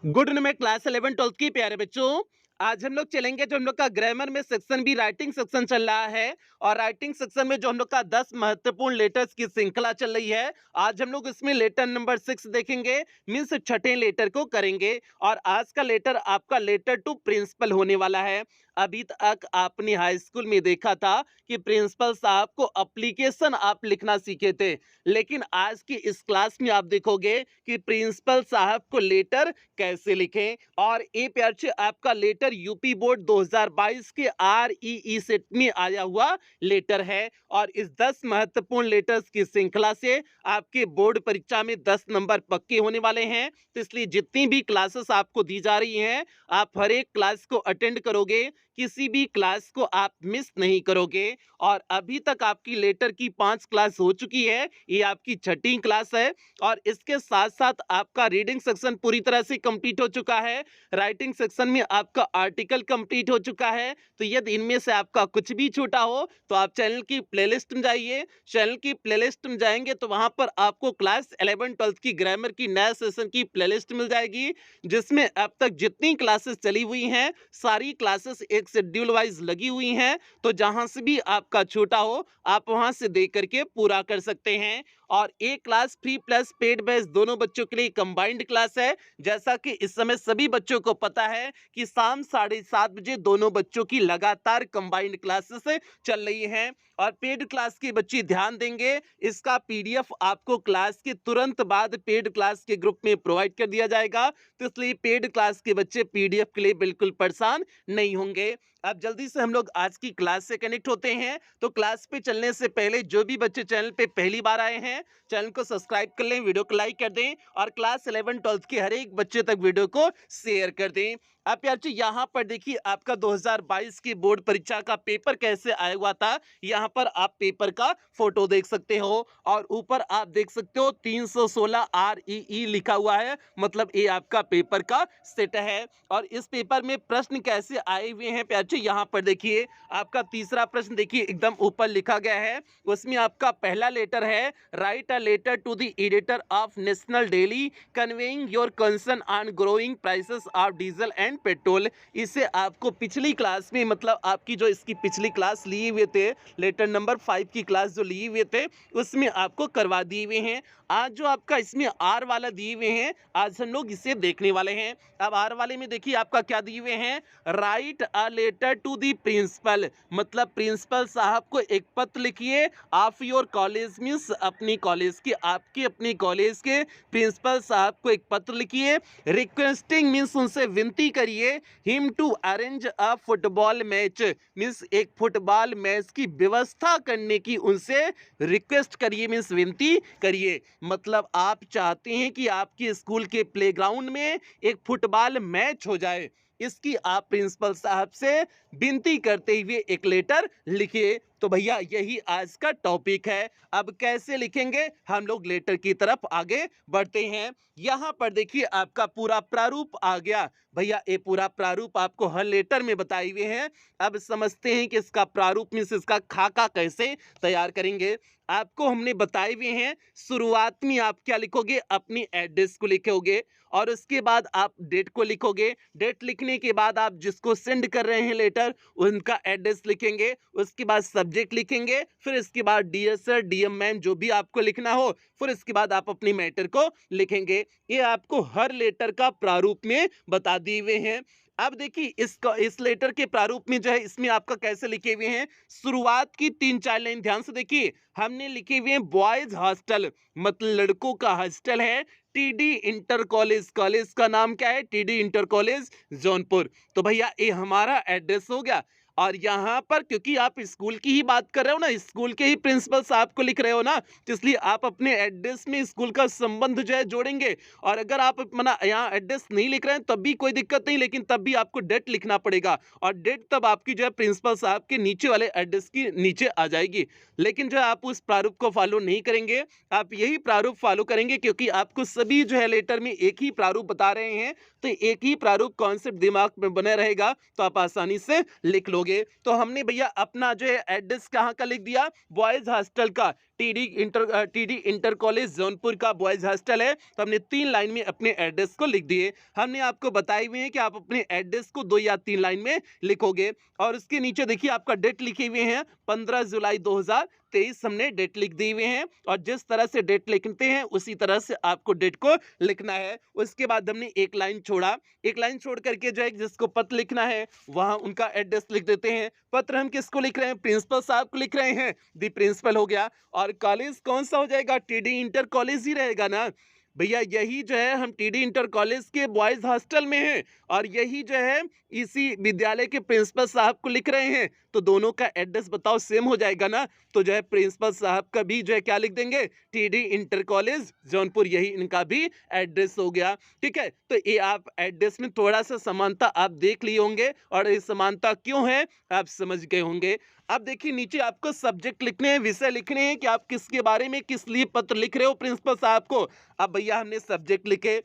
Good में class 11 12 की प्यारे बच्चों। आज हम लोग चलेंगे जो हम लोग का ग्रामर में सेक्शन भी राइटिंग सेक्शन चल रहा है। और राइटिंग सेक्शन में जो हम लोग का 10 महत्वपूर्ण लेटर्स की श्रृंखला चल रही है। आज हम लोग इसमें लेटर नंबर 6 देखेंगे, मीन्स छठे लेटर को करेंगे। और आज का लेटर आपका लेटर टू प्रिंसिपल होने वाला है। अभी तक आपने हाई स्कूल में देखा था कि प्रिंसिपल साहब को एप्लीकेशन आप लिखना सीखे थे, लेकिन आज की इस क्लास में आप देखोगे कि प्रिंसिपल साहब को लेटर कैसे लिखें। और ये प्यार से आपका लेटर यूपी बोर्ड 2022 के REE सेट में आया हुआ लेटर है। और इस 10 महत्वपूर्ण लेटर्स की श्रृंखला से आपके बोर्ड परीक्षा में 10 नंबर पक्के होने वाले हैं। तो इसलिए जितनी भी क्लासेस आपको दी जा रही हैं, आप हर एक क्लास को अटेंड करोगे, किसी भी क्लास को आप मिस नहीं करोगे। और अभी तक आपकी लेटर की 5 क्लास हो चुकी है, ये आपकी छठी क्लास है। और इसके साथ साथ आपका रीडिंग सेक्शन पूरी तरह से कंप्लीट हो चुका है। राइटिंग सेक्शन में आपका आर्टिकल कंप्लीट हो चुका है। तो यदि इनमें से आपका कुछ भी छूटा हो तो आप चैनल की प्लेलिस्ट में जाइए। चैनल की प्लेलिस्ट में जाएंगे तो वहां पर आपको क्लास 11 12 की ग्रामर की नया सेशन की प्लेलिस्ट मिल जाएगी, जिसमें अब तक जितनी क्लासेस चली हुई हैं सारी क्लासेस एक शेड्यूल वाइज लगी हुई हैं। तो जहां से भी आपका छूटा हो आप वहां से देख करके पूरा कर सकते हैं। और एक class free plus paid batch दोनों बच्चों के लिए कंबाइंड क्लास है। जैसा कि इस समय सभी बच्चों को पता है कि शाम 7:30 बजे दोनों बच्चों की लगातार कंबाइंड क्लासेस चल रही हैं। और पेड क्लास के बच्चे ध्यान देंगे, इसका PDF आपको क्लास के तुरंत बाद पेड क्लास के ग्रुप में प्रोवाइड कर दिया जाएगा। तो इसलिए पेड क्लास के बच्चे PDF के लिए बिल्कुल परेशान नहीं होंगे। अब जल्दी से हम लोग आज की क्लास से कनेक्ट होते हैं। तो क्लास पे चलने से पहले जो भी बच्चे चैनल पे पहली बार आए हैं, चैनल को सब्सक्राइब कर लें, वीडियो को लाइक कर दें और क्लास 11 12 के हर एक बच्चे तक वीडियो को शेयर कर दें। अब यार जी यहाँ पर देखिए आपका 2022 की बोर्ड परीक्षा का पेपर कैसे आया हुआ था। यहाँ पर आप पेपर का फोटो देख सकते हो और ऊपर आप देख सकते हो 316 REE लिखा हुआ है, मतलब ये आपका पेपर का सेट है। और इस पेपर में प्रश्न कैसे आए हुए हैं प्यार जी, यहाँ पर देखिए आपका तीसरा प्रश्न देखिए एकदम ऊपर लिखा गया है। उसमें आपका पहला लेटर है, write a letter to the editor of national daily conveying your concern on growing prices of diesel and petrol. इसे आपको पिछली क्लास में, मतलब आपकी जो इसकी पिछली क्लास लिए हुए थे, लेटर नंबर 5 की क्लास जो लिए हुए थे उसमें आपको करवा दिए हुए हैं। आज जो आपका इसमें R वाला दिए हुए हैं, आज हम लोग इसे देखने वाले हैं। अब R वाले में देखिए आपका क्या दिए हुए हैं, write a letter to the principal, मतलब प्रिंसिपल साहब को एक पत्र लिखिए। ऑफ योर कॉलेज मीन्स अपनी कॉलेज की, आपकी अपनी कॉलेज के प्रिंसिपल साहब को एक पत्र लिखिए। रिक्वेस्टिंग मीन्स उनसे विनती करिए, him to arrange a football match, means एक फुटबॉल मैच की व्यवस्था करने की उनसे रिक्वेस्ट करिए, मीन्स विनती करिए। मतलब आप चाहते हैं कि आपके स्कूल के प्लेग्राउंड में एक फुटबॉल मैच हो जाए, इसकी आप प्रिंसिपल साहब से विनती करते हुए एक लेटर लिखिए। तो भैया यही आज का टॉपिक है। अब कैसे लिखेंगे, हम लोग लेटर की तरफ आगे बढ़ते हैं। यहाँ पर देखिए आपका पूरा प्रारूप आ गया। भैया ये पूरा प्रारूप आपको हर लेटर में बताए हुए हैं। अब समझते हैं कि इसका प्रारूप में से इसका खाका कैसे तैयार करेंगे। आपको हमने बताए हुए हैं, शुरुआत में आप क्या लिखोगे, अपनी एड्रेस को लिखोगे और उसके बाद आप डेट को लिखोगे। डेट लिखने के बाद आप जिसको सेंड कर रहे हैं लेटर उनका एड्रेस लिखेंगे। उसके बाद सब्जेक्ट लिखेंगे, फिर इसके बाद डियर सर, डीएम मैम, जो भी आपको लिखना हो, फिर इसके बाद आप अपनी मैटर को लिखेंगे। ये आपको हर लेटर का प्रारूप में बता दिए हुए हैं। अब देखिए इस लेटर के प्रारूप में जो है इसमें आपका कैसे लिखे हुए हैं, शुरुआत की 3 4 लाइन ध्यान से देखिए। हमने लिखे हुए हैं बॉयज हॉस्टल, मतलब लड़कों का हॉस्टल है। TD इंटर कॉलेज, कॉलेज का नाम क्या है, TD इंटर कॉलेज जौनपुर। तो भैया ये हमारा एड्रेस हो गया। और यहाँ पर क्योंकि आप स्कूल की ही बात कर रहे हो ना, स्कूल के ही प्रिंसिपल साहब को लिख रहे हो ना, तो इसलिए आप अपने एड्रेस में स्कूल का संबंध जो है जोड़ेंगे। और अगर आप अपना यहाँ एड्रेस नहीं लिख रहे हैं तब भी कोई दिक्कत नहीं, लेकिन तब भी आपको डेट लिखना पड़ेगा। और डेट तब आपकी जो है प्रिंसिपल साहब के नीचे वाले एड्रेस की नीचे आ जाएगी। लेकिन जो है आप उस प्रारूप को फॉलो नहीं करेंगे, आप यही प्रारूप फॉलो करेंगे, क्योंकि आपको सभी जो है लेटर में एक ही प्रारूप बता रहे हैं। तो एक ही प्रारूप कॉन्सेप्ट दिमाग में बने रहेगा तो आप आसानी से लिख लोगे। तो हमने भैया अपना जो है एड्रेस कहाँ का लिख दिया, बॉयज हॉस्टल का, टीडी इंटर कॉलेज जौनपुर का बॉयज हॉस्टल है। तो हमने 3 लाइन में अपने एड्रेस को लिख दिए। हमने आपको बताई हुई है कि आप अपने एड्रेस को 2 या 3 लाइन में लिखोगे और उसके नीचे देखिए आपका डेट लिखे हुए हैं 15 जुलाई 2023 हमने डेट लिख दी हुए हैं और जिस तरह से डेट लिखते हैं उसी तरह से आपको डेट को लिखना है। उसके बाद हमने एक लाइन छोड़ा, एक लाइन छोड़ करके जो है जिसको पत्र लिखना है वहां उनका एड्रेस लिख देते हैं। पत्र हम किसको लिख रहे हैं? प्रिंसिपल साहब को लिख रहे हैं, दी प्रिंसिपल हो गया। और कॉलेज कौन सा हो जाएगा? टीडी इंटर कॉलेज ही रहेगा ना भैया। यही जो है हम टीडी इंटर कॉलेज के बॉयज हॉस्टल में हैं और यही जो है इसी विद्यालय के प्रिंसिपल साहब को लिख रहे हैं। तो दोनों का एड्रेस बताओ सेम हो जाएगा ना। तो जो है प्रिंसिपल साहब का भी जो है क्या लिख देंगे? टीडी इंटर कॉलेज जौनपुर, यही इनका भी एड्रेस हो गया। ठीक है, तो ये आप एड्रेस में थोड़ा सा समानता आप देख लिए होंगे और ये समानता क्यों है आप समझ गए होंगे। अब देखिए नीचे आपको सब्जेक्ट लिखने हैं, विषय लिखने हैं कि आप किसके बारे में किस लिए पत्र लिख रहे हो प्रिंसिपल साहब को। अब भैया हमने सब्जेक्ट लिखे।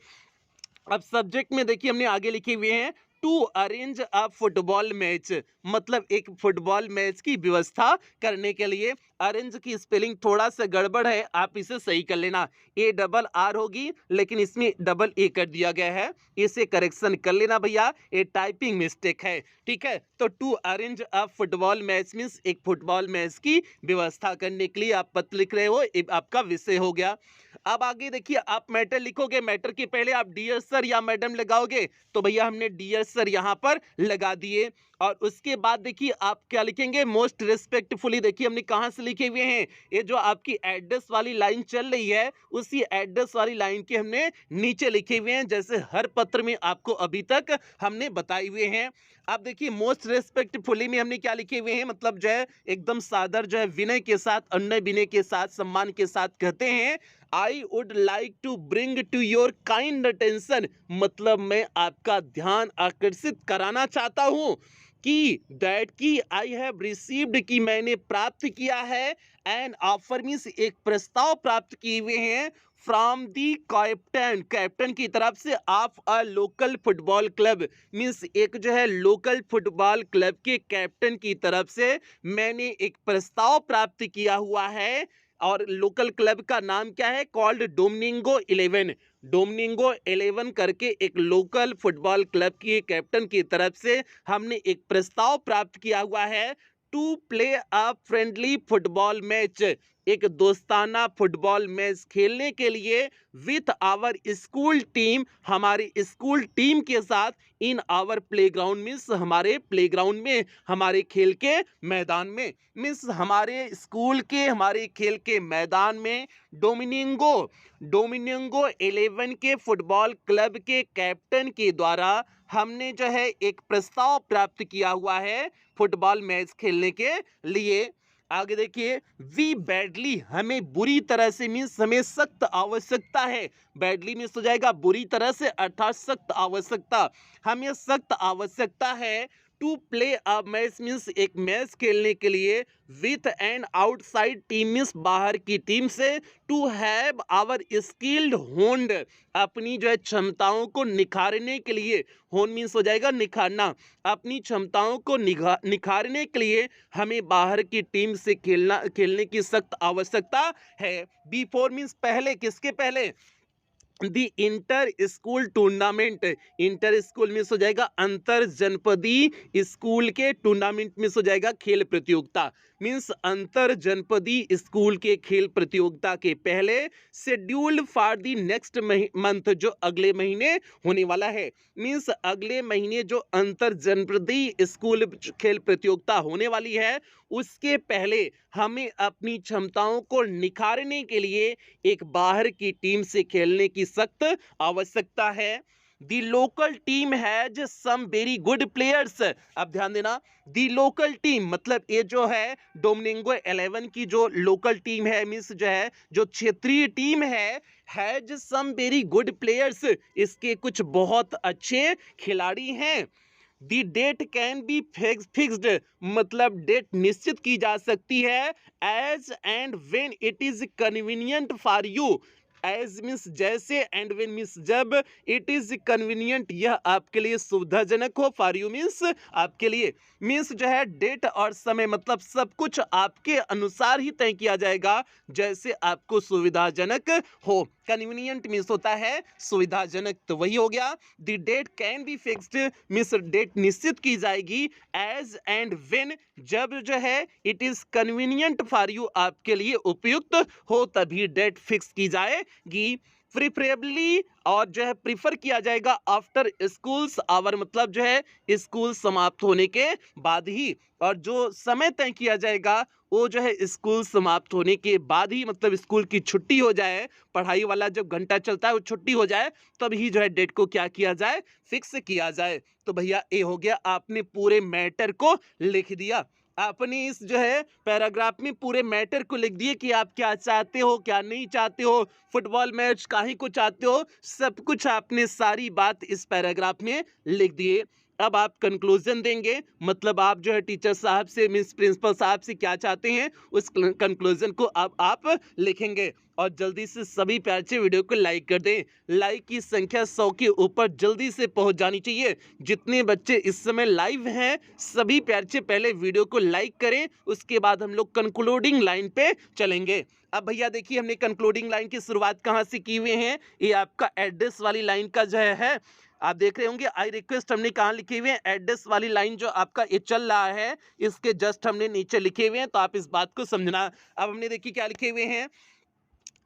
अब सब्जेक्ट में देखिए हमने आगे लिखे हुए हैं to arrange a football match, मतलब एक फुटबॉल मैच की व्यवस्था करने के लिए। अरेंज की स्पेलिंग थोड़ा सा गड़बड़ है, आप इसे सही कर लेना। ए डबल आर होगी लेकिन इसमें डबल ए कर दिया गया है, इसे करेक्शन कर लेना भैया, ये टाइपिंग मिस्टेक है। ठीक है, तो to arrange a football match means एक फुटबॉल मैच की व्यवस्था करने के लिए आप पत्र लिख रहे हो, ये आपका विषय हो गया। अब आगे देखिए आप मैटर लिखोगे, मैटर के पहले आप डियर सर या मैडम लगाओगे, तो भैया हमने डियर सर यहाँ पर लगा दिए। और उसके बाद देखिए आप क्या लिखेंगे? Most respectfully. देखिए हमने कहाँ से लिखे हुए हैं? ये जो आपकी एड्रेस वाली लाइन चल रही है उसी एड्रेस वाली लाइन के हमने नीचे लिखे हुए हैं, जैसे हर पत्र में आपको अभी तक हमने बताए हुए हैं। अब देखिए मोस्ट रिस्पेक्टफुली में हमने क्या लिखे हुए हैं, मतलब जो है एकदम सादर जो है विनय के साथ, अन्य विनय के साथ, सम्मान के साथ कहते हैं I would like to bring to your kind attention, मतलब मैं आपका ध्यान आकर्षित कराना चाहता हूं कि दैट की आई हैव रिसीव्ड, कि मैंने प्राप्त किया है, एन ऑफर मीन्स एक प्रस्ताव प्राप्त किए हुए हैं, फ्रॉम दी कैप्टन, कैप्टन की तरफ से, of a local football club means एक जो है लोकल फुटबॉल क्लब के कैप्टन की तरफ से मैंने एक प्रस्ताव प्राप्त किया हुआ है। और लोकल क्लब का नाम क्या है? कॉल्ड डोमिनिगो 11। डोमिनिगो 11 करके एक लोकल फुटबॉल क्लब की कैप्टन की तरफ से हमने एक प्रस्ताव प्राप्त किया हुआ है to play a friendly football match, एक दोस्ताना फुटबॉल मैच खेलने के लिए विथ आवर स्कूल टीम, हमारी स्कूल टीम के साथ, इन आवर प्लेग्राउंड मीन्स हमारे प्लेग्राउंड में, हमारे खेल के मैदान में, मीन्स हमारे स्कूल के, हमारे खेल के मैदान में डोमिनिगो 11 के फुटबॉल क्लब के कैप्टन के द्वारा हमने जो है एक प्रस्ताव प्राप्त किया हुआ है फुटबॉल मैच खेलने के लिए। आगे देखिए वी बैडली, हमें बुरी तरह से मीन्स हमें सख्त आवश्यकता है, बैडली मीन्स हो जाएगा बुरी तरह से अर्थात सख्त आवश्यकता, हमें सख्त आवश्यकता है to play a match means एक मैच खेलने के लिए with an outside team means बाहर की टीम से, to have our skilled honed, अपनी जो है क्षमताओं को निखारने के लिए, होन मीन्स हो जाएगा निखारना, अपनी क्षमताओं को निखारने के लिए हमें बाहर की टीम से खेलने की सख्त आवश्यकता है। बिफोर मीन्स पहले, किसके पहले? The inter school tournament, inter school में हो जाएगा अंतर जनपदी स्कूल के टूर्नामेंट में हो जाएगा खेल प्रतियोगिता, मीन्स अंतर जनपदी स्कूल के खेल प्रतियोगिता के पहले, scheduled for the next month, जो अगले महीने होने वाला है, मीन्स अगले महीने जो अंतर जनपदी स्कूल खेल प्रतियोगिता होने वाली है उसके पहले हमें अपनी क्षमताओं को निखारने के लिए एक बाहर की टीम से खेलने की सख्त आवश्यकता है। The local team has some very good players, अब ध्यान देना, दी लोकल टीम मतलब ये जो है डोमिनिगो 11 की जो लोकल टीम है मीन्स जो है जो क्षेत्रीय टीम है, has some very good players, इसके कुछ बहुत अच्छे खिलाड़ी हैं। The date can be fixed, मतलब डेट निश्चित की जा सकती है, as and when it is convenient for you, as means जैसे, एंड व्हेन मीन्स जब, इट इज कन्वीनियंट यह आपके लिए सुविधाजनक हो, फॉर यू मीन्स आपके लिए, मीन्स जो है डेट और समय मतलब सब कुछ आपके अनुसार ही तय किया जाएगा जैसे आपको सुविधाजनक हो। कन्वीनियंट मीन्स होता है सुविधाजनक, तो वही हो गया। The date can be fixed means date निश्चित की जाएगी, एज एंड व्हेन जब जो है it is convenient for you आपके लिए उपयुक्त हो तभी डेट फिक्स की जाएगी। प्रिफरेबली और जो है प्रिफर किया जाएगा आफ्टर स्कूल्स आवर मतलब जो है स्कूल समाप्त होने के बाद ही, और जो समय तय किया जाएगा वो जो है स्कूल समाप्त होने के बाद ही, मतलब स्कूल की छुट्टी हो जाए, पढ़ाई वाला जब घंटा चलता है वो छुट्टी हो जाए तब ही जो है डेट को क्या किया जाए, फिक्स किया जाए। तो भैया ये हो गया, आपने पूरे मैटर को लिख दिया। आपने इस जो है पैराग्राफ में पूरे मैटर को लिख दिए कि आप क्या चाहते हो क्या नहीं चाहते हो, फुटबॉल मैच काहे को चाहते हो, सब कुछ आपने सारी बात इस पैराग्राफ में लिख दिए। अब आप कंक्लूजन देंगे, मतलब आप जो है टीचर साहब से मिस प्रिंसिपल साहब से क्या चाहते हैं उस कंक्लूजन को अब आप लिखेंगे। और जल्दी से सभी प्यार से वीडियो को लाइक कर दें, लाइक की संख्या 100 के ऊपर जल्दी से पहुंच जानी चाहिए। जितने बच्चे इस समय लाइव हैं सभी प्यार से पहले वीडियो को लाइक करें, उसके बाद हम लोग कंक्लूडिंग लाइन पे चलेंगे। अब भैया देखिए हमने कंक्लूडिंग लाइन की शुरुआत कहाँ से की हुए हैं, ये आपका एड्रेस वाली लाइन का जो है आप देख रहे होंगे। आई रिक्वेस्ट हमने कहाँ लिखे हुए हैं, एड्रेस वाली लाइन जो आपका ये चल रहा है इसके जस्ट हमने नीचे लिखे हुए हैं, तो आप इस बात को समझना। अब हमने देखिए क्या लिखे हुए हैं,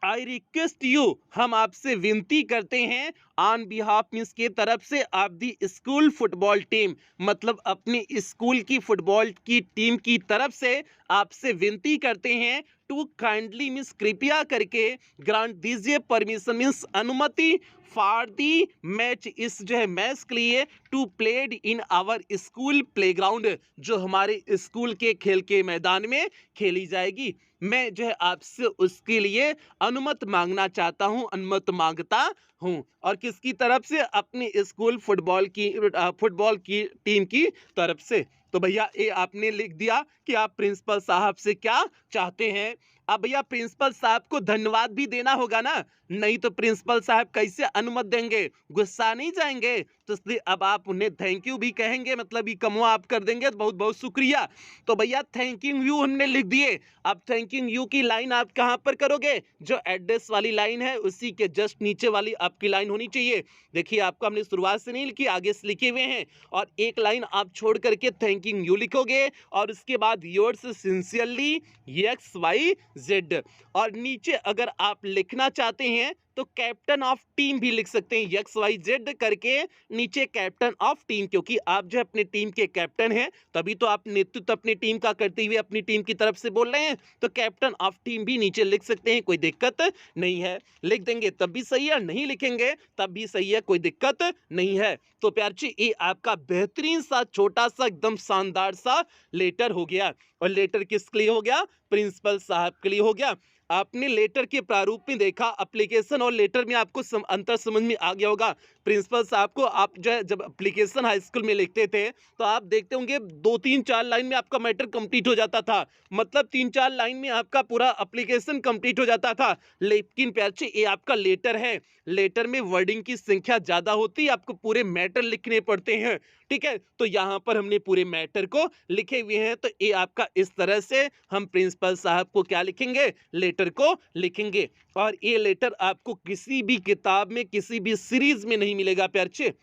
आई रिक्वेस्ट यू हम आपसे विनती करते हैं, ऑन बिहाफ मीन्स के तरफ से, आप दी स्कूल फुटबॉल टीम मतलब अपनी स्कूल की फुटबॉल की टीम की तरफ से आपसे विनती करते हैं, टू काइंडली मीन्स कृपया करके, ग्रांट दीजिए, परमिशन मीन्स अनुमति, फॉर दी मैच इस जो है मैच के लिए, to played in our school playground जो हमारे स्कूल के खेल के मैदान में खेली जाएगी। मैं जो है आपसे उसके लिए अनुमति मांगना चाहता हूं, अनुमति मांगता हूं, और किसकी तरफ से, अपनी स्कूल फुटबॉल की टीम की तरफ से। तो भैया ये आपने लिख दिया कि आप प्रिंसिपल साहब से क्या चाहते हैं। अब भैया प्रिंसिपल साहब को धन्यवाद भी देना होगा ना, नहीं तो प्रिंसिपल साहब कैसे अनुमति देंगे, गुस्सा नहीं जाएंगे, तो इसलिए अब आप उन्हें थैंक यू भी कहेंगे, मतलब ये कमो आप कर देंगे, बहुत बहुत शुक्रिया। तो भैया थैंकिंग यू हमने लिख दिए। अब थैंकिंग यू की लाइन आप कहां पर करोगे, जो एड्रेस वाली लाइन है उसी के जस्ट नीचे वाली आपकी लाइन होनी चाहिए। देखिए आपको हमने शुरुआत से नहीं लिखी, आगे से लिखे हुए हैं, और एक लाइन आप छोड़ करके थैंकिंग यू लिखोगे, और उसके बाद योर्स सिंसियरली XYZ, और नीचे अगर आप लिखना चाहते हैं तो कैप्टन ऑफ टीम भी लिख सकते हैं, XYZ करके नीचे कैप्टन ऑफ टीम, क्योंकि आप जो अपने टीम के कैप्टन हैं तभी तो आप नेतृत्व अपनी टीम का करते हुए अपनी टीम की तरफ से बोल रहे हैं, तो कैप्टन ऑफ टीम भी नीचे लिख सकते हैं, कोई दिक्कत नहीं है। लिख देंगे तब भी सही है, नहीं लिखेंगे तब भी सही है, कोई दिक्कत नहीं है। तो प्यार जी ये आपका बेहतरीन सा छोटा सा एकदम शानदार सा लेटर हो गया, और लेटर किसके लिए हो गया, प्रिंसिपल साहब के लिए हो गया। आपने लेटर के प्रारूप में देखा, एप्लीकेशन और लेटर में आपको अंतर समझ में आ गया होगा। प्रिंसिपल साहब को आप जो है जब एप्लीकेशन हाई स्कूल में लिखते थे तो आप देखते होंगे 2-3-4 लाइन में आपका मैटर कंप्लीट हो जाता था, मतलब 3-4 लाइन में आपका पूरा एप्लीकेशन कंप्लीट हो जाता था। लेकिन प्यार से ये आपका लेटर है, लेटर में वर्डिंग की संख्या ज्यादा होती है, आपको पूरे मैटर लिखने पड़ते हैं, ठीक है। तो यहाँ पर हमने पूरे मैटर को लिखे हुए हैं, तो ये आपका इस तरह से हम प्रिंसिपल साहब को क्या लिखेंगे, लेटर को लिखेंगे। और ये लेटर आपको किसी भी किताब में किसी भी सीरीज में नहीं मिलेगा प्यारे,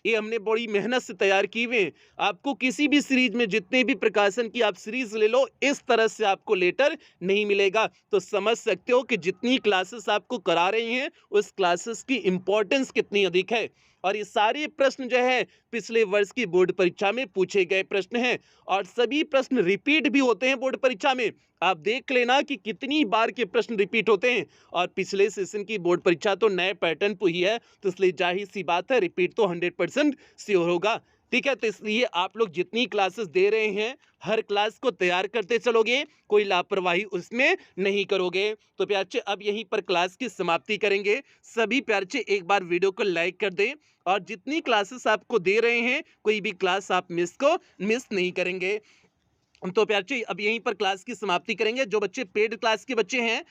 ये हमने बड़ी मेहनत से तैयार की हुए हैं। आपको किसी भी सीरीज में जितने भी प्रकाशन की आप सीरीज ले लो इस तरह से आपको लेटर नहीं मिलेगा। तो समझ सकते हो कि जितनी क्लासेस आपको करा रही हैं उस क्लासेस की इंपॉर्टेंस कितनी अधिक है। और ये सारे प्रश्न जो है पिछले वर्ष की बोर्ड परीक्षा में पूछे गए प्रश्न हैं, और सभी प्रश्न रिपीट भी होते हैं बोर्ड परीक्षा में। आप देख लेना कि कितनी बार के प्रश्न रिपीट होते हैं, और पिछले सेशन की बोर्ड परीक्षा तो नए पैटर्न पर ही है, तो इसलिए जाहिर सी बात है रिपीट तो 100% श्योर होगा, ठीक है। तो इसलिए आप लोग जितनी क्लासेस दे रहे हैं हर क्लास को तैयार करते चलोगे, कोई लापरवाही उसमें नहीं करोगे। तो प्यारे अब यहीं पर क्लास की समाप्ति करेंगे। सभी प्यारे एक बार वीडियो को लाइक कर दें, और जितनी क्लासेस आपको दे रहे हैं कोई भी क्लास आप मिस नहीं करेंगे। तो प्यार जी अब यहीं पर क्लास की समाप्ति करेंगे। जो बच्चे पेड क्लास के बच्चे हैं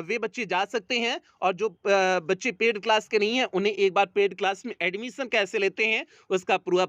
वे बच्चे जा सकते हैं, और जो बच्चे पेड क्लास के नहीं हैं उन्हें एक बार पेड क्लास में एडमिशन कैसे लेते हैं उसका पूरा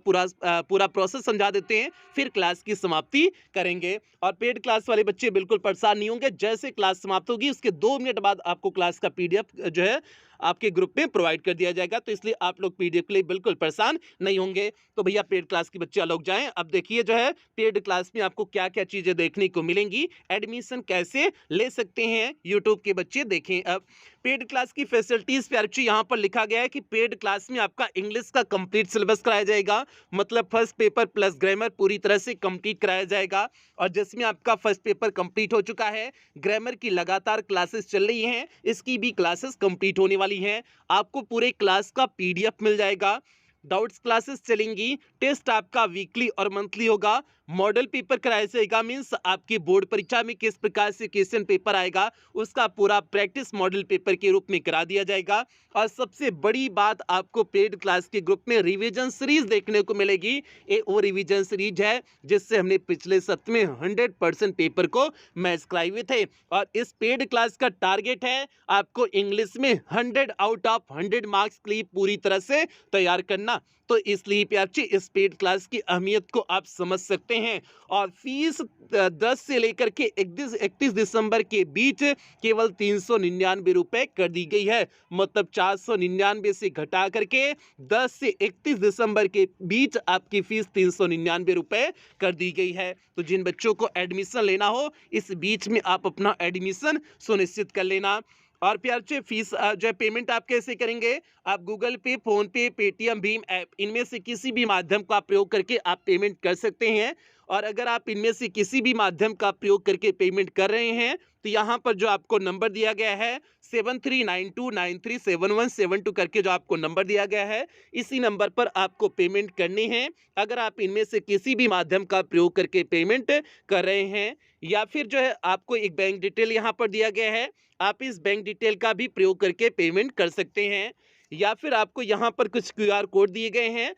प्रोसेस समझा देते हैं, फिर क्लास की समाप्ति करेंगे। और पेड क्लास वाले बच्चे बिल्कुल परेशान नहीं होंगे। जैसे क्लास समाप्त होगी उसके 2 मिनट बाद आपको क्लास का पीडीएफ जो है आपके ग्रुप में प्रोवाइड कर दिया जाएगा, तो इसलिए आप लोग पीडीएफ के लिए बिल्कुल परेशान नहीं होंगे। तो भैया पेड क्लास के बच्चे लोग जाएं। अब देखिए जो है पेड क्लास में आपको क्या क्या चीजें देखने को मिलेंगी, एडमिशन कैसे ले सकते हैं यूट्यूब के बच्चे देखें। अब पेड क्लास की फैसिलिटीज पे अच्छी यहाँ पर लिखा गया है कि पेड क्लास में आपका इंग्लिश का कंप्लीट सिलेबस कराया जाएगा, मतलब फर्स्ट पेपर प्लस ग्रामर पूरी तरह से कंप्लीट कराया जाएगा। और जिसमें आपका फर्स्ट पेपर कंप्लीट हो चुका है, ग्रामर की लगातार क्लासेस चल रही हैं, इसकी भी क्लासेस कंप्लीट होने वाली हैं। आपको पूरे क्लास का पीडीएफ मिल जाएगा, डाउट्स क्लासेस चलेंगी, टेस्ट आपका वीकली और मंथली होगा, मॉडल पेपर कराया जाएगा, मीन्स आपकी बोर्ड परीक्षा में किस प्रकार से क्वेश्चन पेपर आएगा उसका पूरा प्रैक्टिस मॉडल पेपर के रूप में करा दिया जाएगा। और सबसे बड़ी बात आपको पेड क्लास के ग्रुप में रिवीजन सीरीज देखने को मिलेगी। ये वो रिवीजन सीरीज है जिससे हमने पिछले सत्र में 100% पेपर को मैच कराए हुए थे। और इस पेड क्लास का टारगेट है आपको इंग्लिश में 100 आउट ऑफ 100 मार्क्स के लिए पूरी तरह से तैयार करना। तो इसलिए प्यार जी इस पेड क्लास की अहमियत को आप समझ सकते हैं। और फीस 10 से लेकर के 31 दिसंबर के बीच केवल 399 रुपए कर दी गई है, मतलब 499 से घटा करके 10 से 31 दिसंबर के बीच आपकी फीस 399 रुपए कर दी गई है। तो जिन बच्चों को एडमिशन लेना हो इस बीच में आप अपना एडमिशन सुनिश्चित कर लेना। और प्यार से फीस जो है पेमेंट आप कैसे करेंगे, आप गूगल पे, फोन पे, पेटीएम, भीम ऐप इनमें से किसी भी माध्यम का प्रयोग करके आप पेमेंट कर सकते हैं। और अगर आप इनमें से किसी भी माध्यम का प्रयोग करके पेमेंट कर रहे हैं तो यहाँ पर जो आपको नंबर दिया गया है 7392937172 करके जो आपको नंबर दिया गया है, इसी नंबर पर आपको पेमेंट करनी है। अगर आप इनमें से किसी भी माध्यम का प्रयोग करके पेमेंट कर रहे हैं, या फिर जो है आपको एक बैंक डिटेल यहाँ पर दिया गया है, आप इस बैंक डिटेल का भी प्रयोग करके पेमेंट कर सकते हैं। या फिर आपको यहाँ पर कुछ क्यूआर कोड दिए गए हैं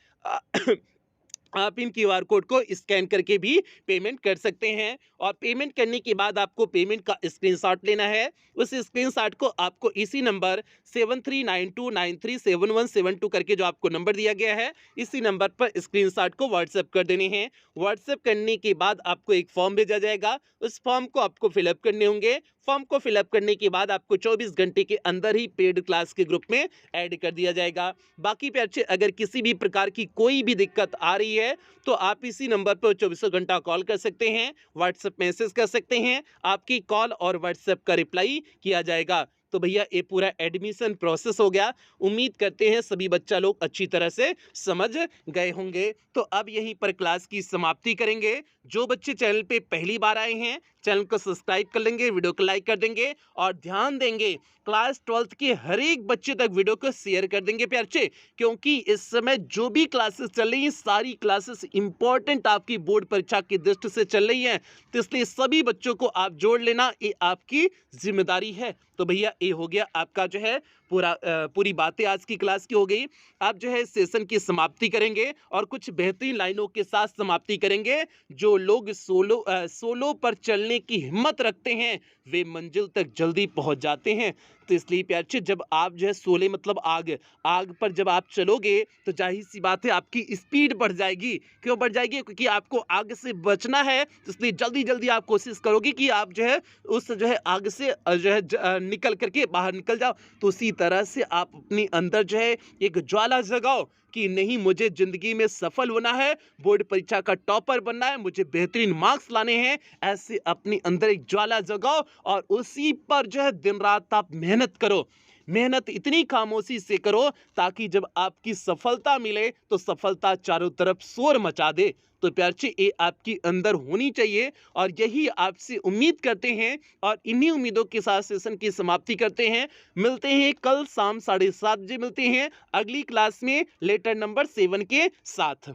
आप इन क्यूआर कोड को स्कैन करके भी पेमेंट कर सकते हैं। और पेमेंट करने के बाद आपको पेमेंट का स्क्रीनशॉट लेना है। उस स्क्रीनशॉट को आपको इसी नंबर 7392937172 करके जो आपको नंबर दिया गया है इसी नंबर पर स्क्रीनशॉट को व्हाट्सएप कर देने हैं। व्हाट्सएप करने के बाद आपको एक फॉर्म भेजा जाएगा, उस फॉर्म को आपको फिलअप करने होंगे। फॉर्म को फिलअप करने के बाद आपको 24 घंटे के अंदर ही पेड क्लास के ग्रुप में ऐड कर दिया जाएगा। बाकी पे अच्छे अगर किसी भी प्रकार की कोई भी दिक्कत आ रही है तो आप इसी नंबर पर 24 घंटा कॉल कर सकते हैं, व्हाट्सएप मैसेज कर सकते हैं, आपकी कॉल और व्हाट्सएप का रिप्लाई किया जाएगा। तो भैया ये पूरा एडमिशन प्रोसेस हो गया। उम्मीद करते हैं सभी बच्चा लोग अच्छी तरह से समझ गए होंगे। तो अब यहीं पर क्लास की समाप्ति करेंगे। जो बच्चे चैनल पे पहली बार आए हैं चैनल को सब्सक्राइब कर लेंगे, वीडियो को लाइक कर देंगे और ध्यान देंगे क्लास 12th के हर एक बच्चे तक वीडियो को शेयर कर देंगे प्यार से, क्योंकि इस समय जो भी क्लासेस चल रही हैं सारी क्लासेस इंपॉर्टेंट आपकी बोर्ड परीक्षा की दृष्टि से चल रही हैं। तो इसलिए सभी बच्चों को आप जोड़ लेना, ये आपकी जिम्मेदारी है। तो भैया ये हो गया आपका जो है पूरी बातें आज की क्लास की हो गई। आप जो है सेशन की समाप्ति करेंगे और कुछ बेहतरीन लाइनों के साथ समाप्ति करेंगे। जो लोग सोलो पर चलने की हिम्मत रखते हैं वे मंजिल तक जल्दी पहुंच जाते हैं। तो इसलिए प्यार से जब आप जो है सोले मतलब आग पर जब आप चलोगे तो जाहिर सी बात है आपकी स्पीड बढ़ जाएगी। क्यों बढ़ जाएगी? क्योंकि आपको आग से बचना है, तो इसलिए जल्दी जल्दी आप कोशिश करोगे कि आप जो है उस जो है आग से जो है निकल करके बाहर निकल जाओ। तो उसी तरह से आप अपनी अंदर जो है एक ज्वाला जगाओ कि नहीं, मुझे जिंदगी में सफल होना है, बोर्ड परीक्षा का टॉपर बनना है, मुझे बेहतरीन मार्क्स लाने हैं। ऐसे अपनी अंदर एक ज्वाला जगाओ और उसी पर जो है दिन रात आप मेहनत करो। मेहनत इतनी खामोशी से करो ताकि जब आपकी सफलता मिले तो सफलता चारों तरफ शोर मचा दे। तो प्यार से ये आपकी अंदर होनी चाहिए और यही आपसे उम्मीद करते हैं और इन्हीं उम्मीदों के साथ सेशन की समाप्ति करते हैं। मिलते हैं कल शाम 7:30 बजे मिलते हैं अगली क्लास में लेटर नंबर 7 के साथ।